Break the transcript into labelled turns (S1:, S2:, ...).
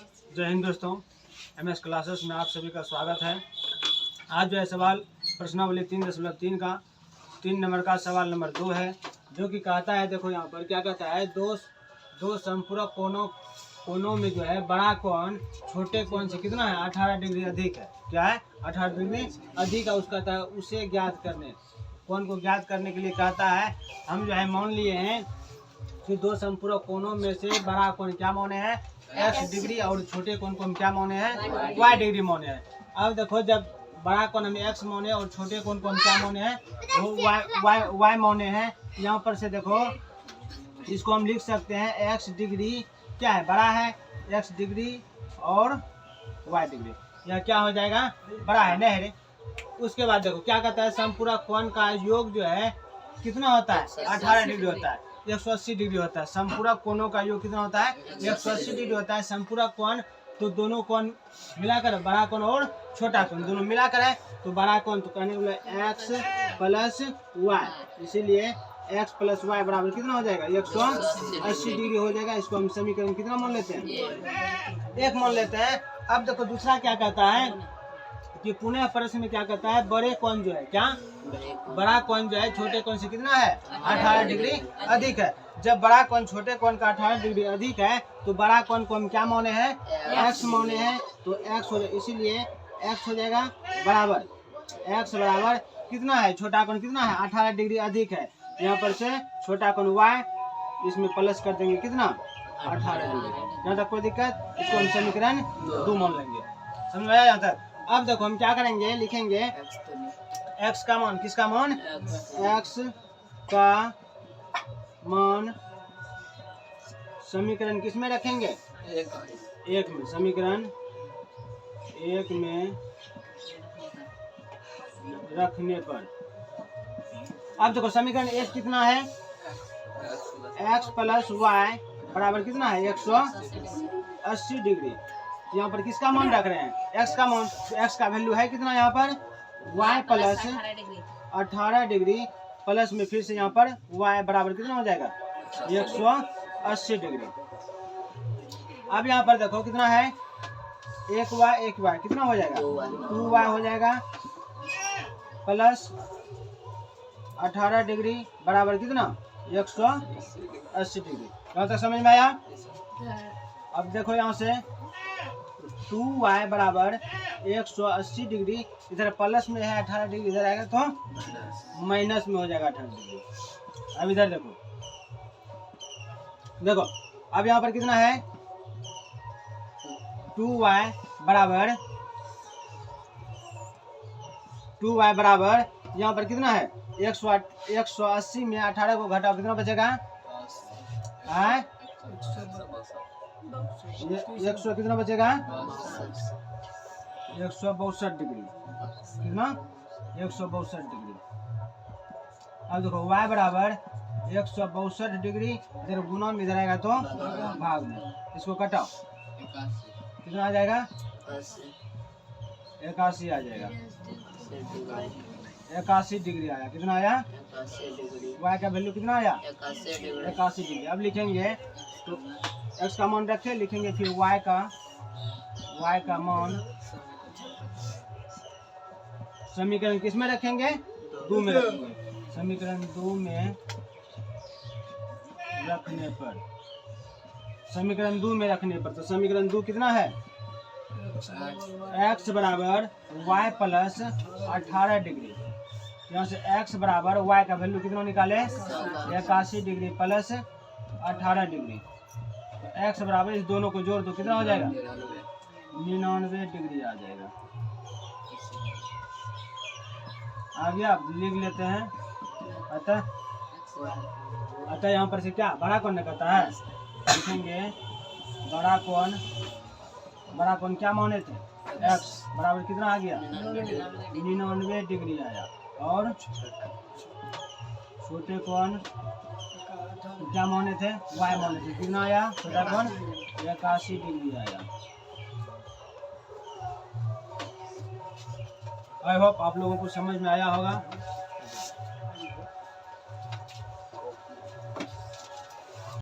S1: जय हिंद दोस्तों, MS classes में आप सभी का स्वागत है। आज जो है सवाल प्रश्नावली 3.3 का 3 नंबर का सवाल नंबर 2 है, जो कि कहता है, देखो यहाँ पर क्या कहता है, दो संपूरक कोनों में जो है बड़ा कोण छोटे कोण से कितना है, 18 डिग्री अधिक है। क्या है, 18 डिग्री अधिक है। उसका कहता है उसे ज्ञात करने, कोण को ज्ञात करने के लिए कहता है, हम जो है मान लिए हैं कि दो संपूरक कोनों में से बड़ा कोण क्या माने हैं, x डिग्री, और छोटे कोण को हम क्या माने हैं, y डिग्री माने हैं। अब देखो, जब बड़ा कोण हमें x माने और छोटे कोण को हम क्या माने हैं, वो y माने हैं। यहाँ पर से देखो, इसको हम लिख सकते हैं x डिग्री क्या है, बड़ा है, x डिग्री और y डिग्री, यह क्या हो जाएगा, बड़ा है, नहीं। उसके बाद देखो क्या कहता है, संपूरक कोण का योग जो है कितना होता है, 18 डिग्री होता है, 180 डिग्री होता है। संपूरक कोणों का योग कितना होता है, 180 डिग्री होता है। संपूरक कोण तो दोनों कोण मिलाकर, बड़ा कोण और छोटा कोण दोनों मिलाकर है, तो बड़ा कोण तो कहने वाला x प्लस y, इसीलिए x प्लस y बराबर कितना हो जाएगा, 180 डिग्री हो जाएगा। इसको हम समीकरण कितना मान लेते हैं, 1 मान लेते हैं। अब देखो दूसरा क्या कहता है कि पुनः प्रश्न में क्या कहता है, बड़े कोण जो है, क्या बड़ा कोण जो है छोटे कोण से कितना है, 18 डिग्री अधिक है। जब बड़ा कोण छोटे कोण का 18 डिग्री अधिक है, तो बड़ा कोण को हम क्या माने हैं, x माने हैं, तो x हो जाए, इसीलिए x हो जाएगा बराबर, x बराबर कितना है, छोटा कोण कितना है, 18 डिग्री अधिक है। यहाँ पर से छोटा कोण y, इसमें प्लस कर देंगे कितना, 18 डिग्री। यहाँ तक कोई दिक्कत, इसको हम समीकरण 2 मान लेंगे। समझ में आया यहाँ तक। अब देखो हम क्या करेंगे, लिखेंगे x का मान, किसका मान, x का मान समीकरण किस में रखेंगे, 1 में, समीकरण 1 में रखने पर। अब देखो समीकरण 1 कितना है, x प्लस y बराबर कितना है, 180 डिग्री। यहाँ पर किसका मान रख रहे हैं, x का मान, x का वैल्यू है कितना यहाँ पर, y प्लस 18 डिग्री, प्लस में फिर से यहाँ पर y बराबर कितना हो जाएगा, 180 डिग्री। अब यहाँ पर देखो कितना है, 1y कितना हो जाएगा, 2y हो जाएगा, प्लस 18 डिग्री बराबर कितना, 180 डिग्री। यहाँ तक समझ में आया। अब देखो यहाँ से 2y बराबर 180 डिग्री, इधर प्लस में है 18 डिग्री, इधर आएगा तो माइनस में हो जाएगा 18 डिग्री। अब इधर देखो, अब यहाँ पर कितना है, 2y बराबर यहाँ पर कितना है, 180 में 18 को घटाओ कितना बचेगा, 100 कितना बचेगा, 162 डिग्री, कितना, 162 डिग्री। अब देखो y बराबर 162 डिग्री, इधर गुना में, इधर आएगा तो भाग में, इसको कटाओ कितना आ जाएगा, 81 आ जाएगा, 81 डिग्री आया। कितना आया, y का वैल्यू कितना आया, 81 डिग्री। अब लिखेंगे तो x का मान रखे, लिखेंगे फिर y का मान समीकरण किस में रखेंगे, 2 में रखेंगे, समीकरण 2 में रखने पर, समीकरण 2 में रखने पर, तो समीकरण 2 कितना है, x बराबर y प्लस 18 डिग्री। यहाँ से x बराबर y का वैल्यू कितना निकाले, 81 डिग्री प्लस 18 डिग्री, तो x बराबर इस दोनों को जोड़ दो कितना हो जाएगा, 99 डिग्री आ जाएगा। आ गया, अब लिख लेते हैं। अतः यहाँ पर से क्या बड़ा कोण कहता है, लिखेंगे बड़ा कोण क्या माने थे, x बराबर कितना आ गया, 99 डिग्री आया, और छोटे कोण क्या माने थे, y माने थे, कितना आया, छोटा कोण 81 डिग्री आया। आई होप आप लोगों को समझ में आया होगा।